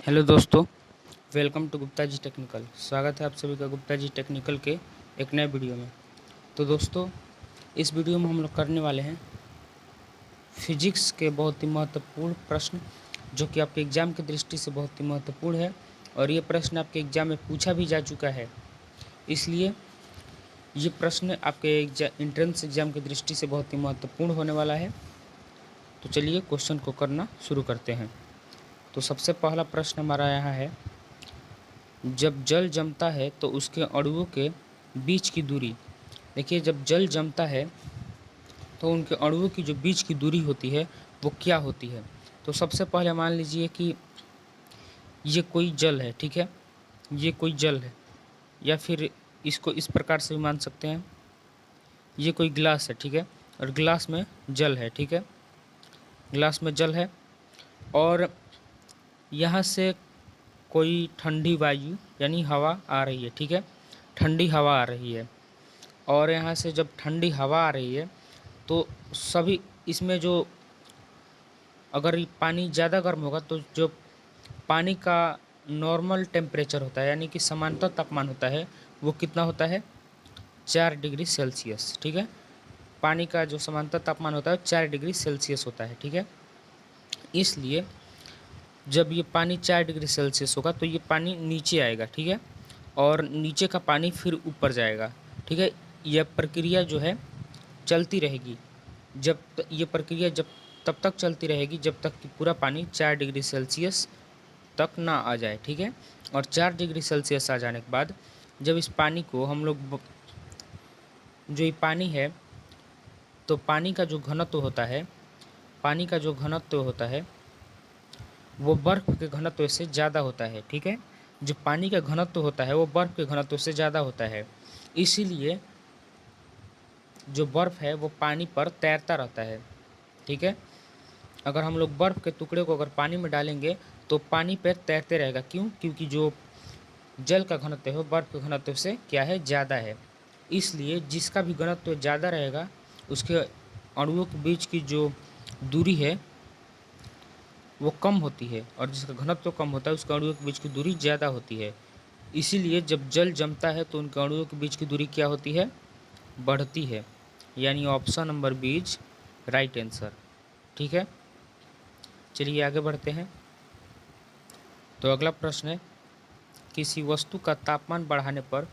Hello दोस्तों, welcome to Gupta ji technical. स्वागत है आप सभी का गुप्ता जी टेक्निकल के एक नए वीडियो में। तो दोस्तों, इस वीडियो में हम लोग करने वाले हैं फिजिक्स के बहुत ही महत्वपूर्ण प्रश्न, जो कि आपके एग्ज़ाम की दृष्टि से बहुत ही महत्वपूर्ण है और ये प्रश्न आपके एग्ज़ाम में पूछा भी जा चुका है। इसलिए ये प्रश्न आपके एंट्रेंस एग्ज़ाम की दृष्टि से बहुत ही महत्वपूर्ण होने वाला है। तो चलिए क्वेश्चन को करना शुरू करते हैं। तो सबसे पहला प्रश्न हमारा यहाँ है, जब जल जमता है तो उसके अणुओं के बीच की दूरी। देखिए, जब जल जमता है तो उनके अणुओं की जो बीच की दूरी होती है वो क्या होती है। तो सबसे पहले मान लीजिए कि ये कोई जल है, ठीक है, ये कोई जल है, या फिर इसको इस प्रकार से भी मान सकते हैं, ये कोई गिलास है, ठीक है, और गिलास में जल है, ठीक है, गिलास में जल है और यहाँ से कोई ठंडी वायु यानी हवा आ रही है, ठीक है, ठंडी हवा आ रही है और यहाँ से जब ठंडी हवा आ रही है तो सभी इसमें जो, अगर ये पानी ज़्यादा गर्म होगा तो जो पानी का नॉर्मल टेम्परेचर होता है यानी कि समांतर तापमान होता है वो कितना होता है, 4 डिग्री सेल्सियस, ठीक है। पानी का जो समांतर तापमान होता है 4 डिग्री सेल्सियस होता है, ठीक है। इसलिए जब ये पानी 4 डिग्री सेल्सियस होगा तो ये पानी नीचे आएगा, ठीक है, और नीचे का पानी फिर ऊपर जाएगा, ठीक है। यह प्रक्रिया जो है चलती रहेगी, ये प्रक्रिया जब तब तक चलती रहेगी जब तक कि पूरा पानी 4 डिग्री सेल्सियस तक ना आ जाए, ठीक है। और 4 डिग्री सेल्सियस आ जाने के बाद जब इस पानी को हम लोग, जो ये पानी है, तो पानी का जो घनत्व होता है, पानी का जो घनत्व होता है वो बर्फ़ के घनत्व से ज़्यादा होता है, ठीक है। जो पानी का घनत्व होता है वो बर्फ़ के घनत्व से ज़्यादा होता है। इसीलिए जो बर्फ़ है वो पानी पर तैरता रहता है, ठीक है। अगर हम लोग बर्फ़ के टुकड़े को अगर पानी में डालेंगे तो पानी पर तैरते रहेगा, क्यों? क्योंकि जो जल का घनत्व है वो बर्फ़ के घनत्व से क्या है, ज़्यादा है। इसलिए जिसका भी घनत्व ज़्यादा रहेगा उसके अणुओं के बीच की जो दूरी है वो कम होती है और जिसका घनत्व कम होता है उसके अणुओं के बीच की दूरी ज़्यादा होती है। इसीलिए जब जल जमता है तो उनके अणुओं के बीच की दूरी क्या होती है, बढ़ती है। यानी option number B is right answer, ठीक है। चलिए आगे बढ़ते हैं। तो अगला प्रश्न है, किसी वस्तु का तापमान बढ़ाने पर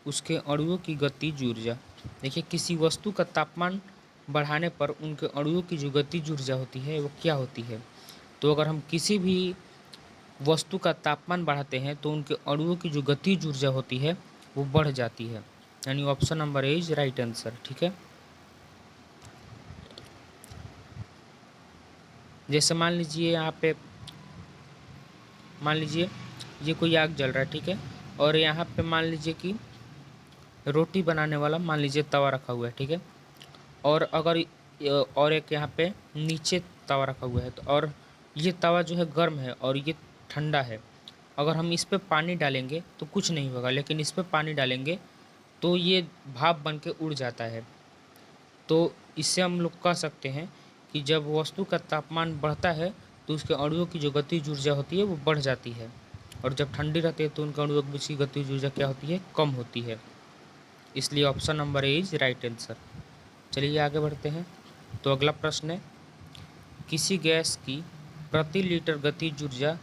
उसके अणुओं की गतिज ऊर्जा। देखिए, किसी वस्तु का तापमान बढ़ाने पर उनके अणुओं की जो गतिज ऊर्जा होती है वो क्या होती है। तो अगर हम किसी भी वस्तु का तापमान बढ़ाते हैं तो उनके अणुओं की जो गतिज ऊर्जा होती है वो बढ़ जाती है। यानी option number A is right answer, ठीक है। जैसे मान लीजिए यहाँ पे, मान लीजिए ये कोई आग जल रहा है, ठीक है, और यहाँ पे मान लीजिए कि रोटी बनाने वाला मान लीजिए तवा रखा हुआ है, ठीक है, और अगर और एक यहाँ पे नीचे तवा रखा हुआ है, तो और ये तवा जो है गर्म है और ये ठंडा है। अगर हम इस पे पानी डालेंगे तो कुछ नहीं होगा, लेकिन इस पे पानी डालेंगे तो ये भाप बन के उड़ जाता है। तो इससे हम लोग कह सकते हैं कि जब वस्तु का तापमान बढ़ता है तो उसके अणुओं की जो गतिज ऊर्जा होती है वो बढ़ जाती है, और जब ठंडी रहती है तो उनके अणुओं के बीच की गतिज ऊर्जा क्या होती है, कम होती है। इसलिए option number A is right answer. चलिए आगे बढ़ते हैं। तो अगला प्रश्न है, किसी गैस की प्रति लीटर गतिज ऊर्जा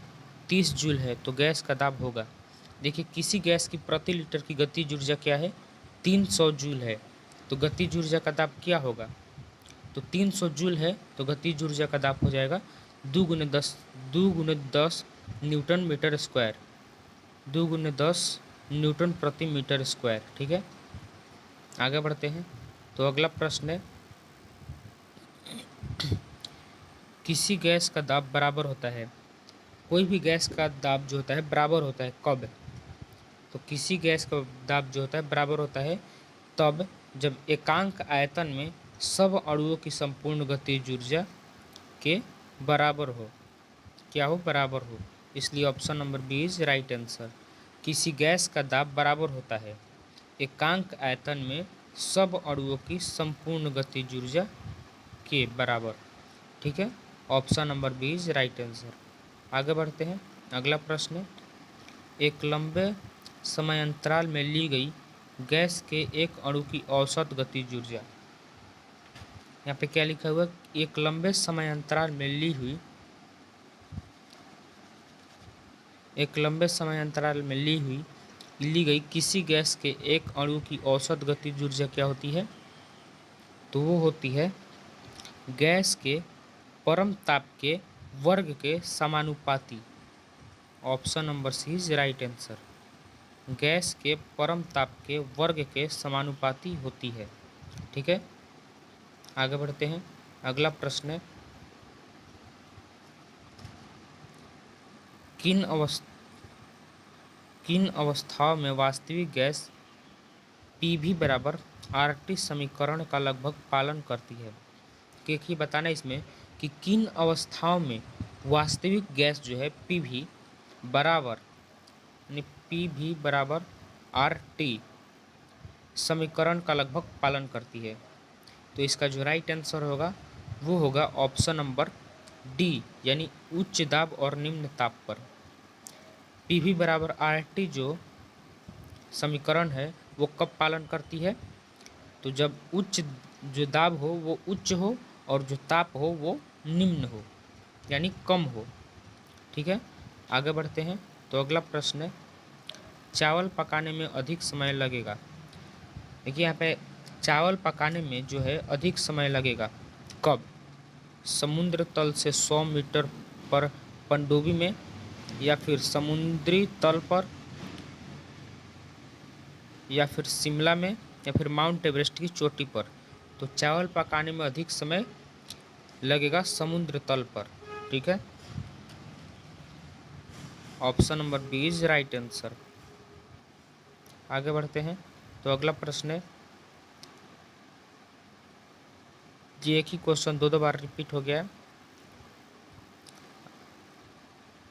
30 जूल है तो गैस का दाब होगा। देखिए, किसी गैस की प्रति लीटर की गतिज ऊर्जा क्या है, 300 जूल है, तो गतिज ऊर्जा का दाब क्या होगा। तो 300 जूल है तो गतिज ऊर्जा का दाब हो जाएगा 2 × 10 न्यूटन मीटर स्क्वायर, 2 × 10 न्यूटन प्रति मीटर स्क्वायर, ठीक है। आगे बढ़ते हैं। तो अगला प्रश्न है, किसी गैस का दाब बराबर होता है, कोई भी गैस का दाब जो होता है बराबर होता है कब। तो किसी गैस का दाब जो होता है बराबर होता है तब जब एकांक आयतन में सब अणुओं की संपूर्ण गतिज ऊर्जा के बराबर हो, क्या हो, बराबर हो। इसलिए option number B is right answer. किसी गैस का दाब बराबर होता है एकांक आयतन में सब अणुओं की संपूर्ण गतिज ऊर्जा के बराबर, ठीक है। Option number B is right answer. आगे बढ़ते हैं। अगला प्रश्न, एक लंबे समयांतराल में ली गई गैस के एक अणु की औसत गतिज ऊर्जा। यहाँ पे क्या लिखा हुआ है, एक लंबे समयांतराल में ली गई किसी गैस के एक अणु की औसत गतिज ऊर्जा क्या होती है? तो वो होती है गैस के परम ताप के वर्ग के समानुपाती। Option number C is right answer. Gas के परम ताप के वर्ग के समानुपाती होती है। ठीक है, आगे बढ़ते हैं। अगला प्रश्न है, किन अवस्थाओं में वास्तविक गैस पीवी बराबर आरटी समीकरण का लगभग पालन करती है? देखिए, बताना इसमें कि किन अवस्थाओं में वास्तविक गैस जो है पीवी बराबर आरटी समीकरण का लगभग पालन करती है। तो इसका जो राइट आंसर होगा वो होगा ऑप्शन नंबर डी, यानी उच्च दाब और निम्न ताप पर। पीवी बराबर आरटी जो समीकरण है वो कब पालन करती है? तो जब जो दाब हो वो उच्च हो और जो ताप हो वो निम्न हो, यानी कम हो। ठीक है, आगे बढ़ते हैं। तो अगला प्रश्न है, चावल पकाने में अधिक समय लगेगा। देखिए, यहाँ पे चावल पकाने में जो है अधिक समय लगेगा कब? समुद्र तल से 100 मीटर पर पनडुब्बी में, या फिर समुद्री तल पर, या फिर शिमला में, या फिर माउंट एवरेस्ट की चोटी पर। तो चावल पकाने में अधिक समय लगेगा समुद्र तल पर। ठीक है, option number B is right answer. आगे बढ़ते हैं। तो अगला प्रश्न है, ये एक ही क्वेश्चन दो बार रिपीट हो गया है।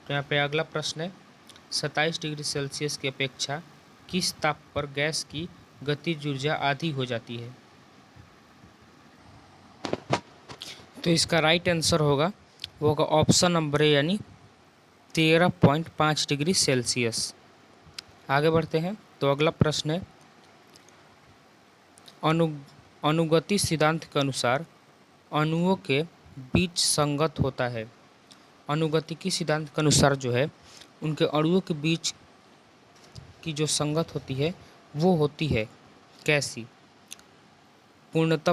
तो यहाँ पे अगला प्रश्न है, 27 डिग्री सेल्सियस की अपेक्षा किस ताप पर गैस की गतिज ऊर्जा आधी हो जाती है? तो इसका राइट आंसर होगा वो होगा ऑप्शन नंबर ए, यानी 13.5 डिग्री सेल्सियस। आगे बढ़ते हैं। तो अगला प्रश्न है, अनुगति सिद्धांत के अनुसार अणुओं के बीच संगत होता है। अनुगति की सिद्धांत के अनुसार जो है उनके अणुओं के बीच की जो संगत होती है वो होती है कैसी? पूर्णतः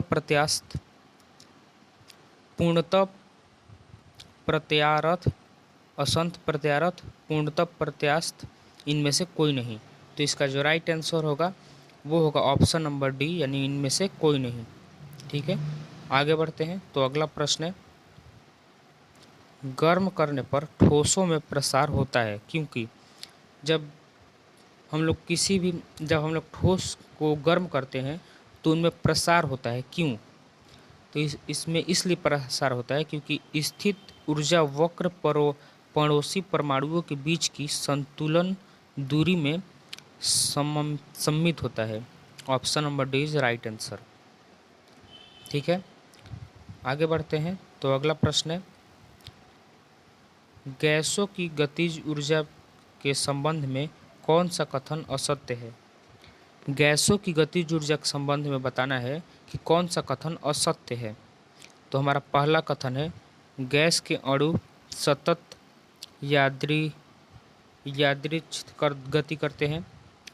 प्रत्यारथ, असंत प्रत्यारथ, पूर्णतः प्रत्यास्थ, इनमें से कोई नहीं। तो इसका जो राइट आंसर होगा वो होगा ऑप्शन नंबर डी, यानी इनमें से कोई नहीं। ठीक है, आगे बढ़ते हैं। तो अगला प्रश्न है, गर्म करने पर ठोसों में प्रसार होता है क्योंकि? जब हम लोग ठोस को गर्म करते हैं तो उनमें प्रसार होता है, क्यों? तो इसमें इसलिए प्रसार होता है क्योंकि स्थित ऊर्जा वक्र पड़ोसी परमाणुओं के बीच की संतुलन दूरी में सम्मिलित होता है। Option number D is right answer. ठीक है, आगे बढ़ते हैं। तो अगला प्रश्न है, गैसों की गतिज ऊर्जा के संबंध में कौन सा कथन असत्य है? गैसों की गतिज ऊर्जा के संबंध में बताना है कि कौन सा कथन असत्य है। तो हमारा पहला कथन है, गैस के अणु सतत यादृच्छिक गति करते हैं।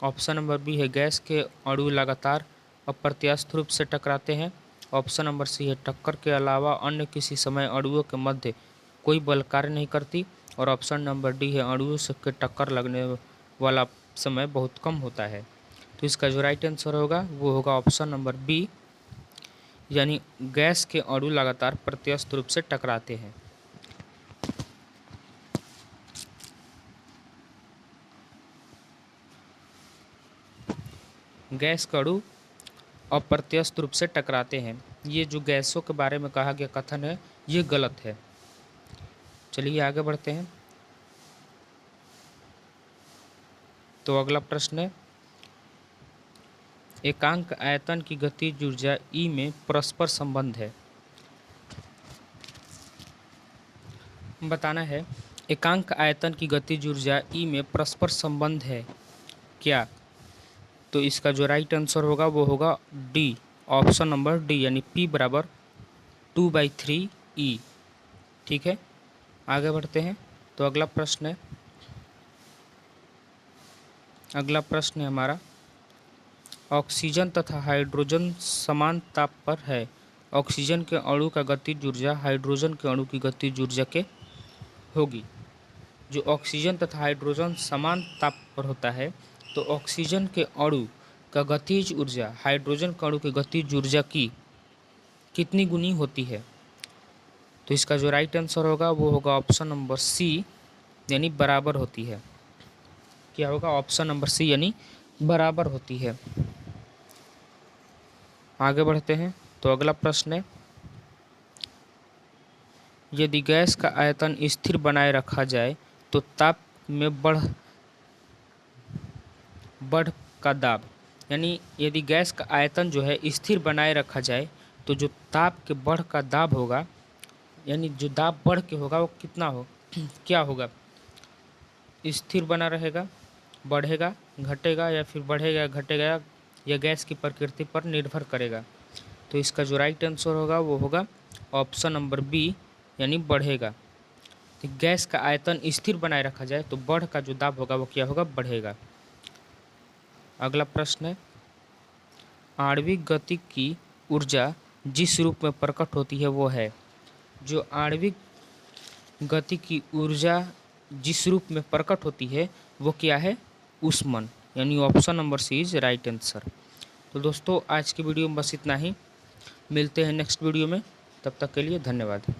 ऑप्शन नंबर बी है, गैस के अणु लगातार अप्रत्याशित रूप से टकराते हैं। ऑप्शन नंबर सी है, टक्कर के अलावा अन्य किसी समय अणुओं के मध्य कोई बल कार्य नहीं करती। और ऑप्शन नंबर डी है, अणुओं से टक्कर लगने वाला समय बहुत कम होता है। तो इसका जो राइट आंसर होगा वो होगा ऑप्शन नंबर बी, यानी गैस के अणु लगातार प्रत्यास्थ रूप से टकराते हैं। गैस के अणु अप्रत्यास्थ रूप से टकराते हैं, ये जो गैसों के बारे में कहा गया कथन है ये गलत है। चलिए आगे बढ़ते हैं। तो अगला प्रश्न है, एकांक आयतन की गतिज ऊर्जा ई में परस्पर संबंध है। बताना है एकांक आयतन की गतिज ऊर्जा ई में परस्पर संबंध है क्या? तो इसका जो राइट आंसर होगा वो होगा डी, ऑप्शन नंबर डी, यानी P बराबर 2/3 E। ठीक है, आगे बढ़ते हैं। तो अगला प्रश्न है हमारा, ऑक्सीजन तथा हाइड्रोजन समान ताप पर है, ऑक्सीजन के अणु का गतिज ऊर्जा हाइड्रोजन के अणु की गतिज ऊर्जा के होगी। जो ऑक्सीजन तथा हाइड्रोजन समान ताप पर होता है तो ऑक्सीजन के अणु का गतिज ऊर्जा हाइड्रोजन के अणु की गतिज ऊर्जा की कितनी गुनी होती है? तो इसका जो राइट आंसर होगा वो होगा ऑप्शन नंबर सी, यानी बराबर होती है। क्या होगा? ऑप्शन नंबर सी, यानी बराबर होती है। आगे बढ़ते हैं। तो अगला प्रश्न है, यदि गैस का आयतन स्थिर बनाए रखा जाए तो ताप में बढ़ का दाब, यानी यदि गैस का आयतन जो है स्थिर बनाए रखा जाए तो जो ताप के बढ़ का दाब होगा, यानी जो दाब बढ़ के होगा वो कितना हो क्या होगा? स्थिर बना रहेगा, बढ़ेगा, घटेगा, या फिर बढ़ेगा घटेगा, या गैस की प्रकृति पर निर्भर करेगा। तो इसका जो राइट आंसर होगा वो होगा ऑप्शन नंबर बी, यानी बढ़ेगा। तो गैस का आयतन स्थिर बनाए रखा जाए तो बढ़ का जो दाब होगा वो क्या होगा? बढ़ेगा। अगला प्रश्न है, आणविक गति की ऊर्जा जिस रूप में प्रकट होती है वो है। जो आणविक गति की ऊर्जा जिस रूप में प्रकट होती है वो क्या है? ऊष्मन, यानी option number C is right answer. तो दोस्तों आज की वीडियो में बस इतना ही, मिलते हैं नेक्स्ट वीडियो में, तब तक के लिए धन्यवाद।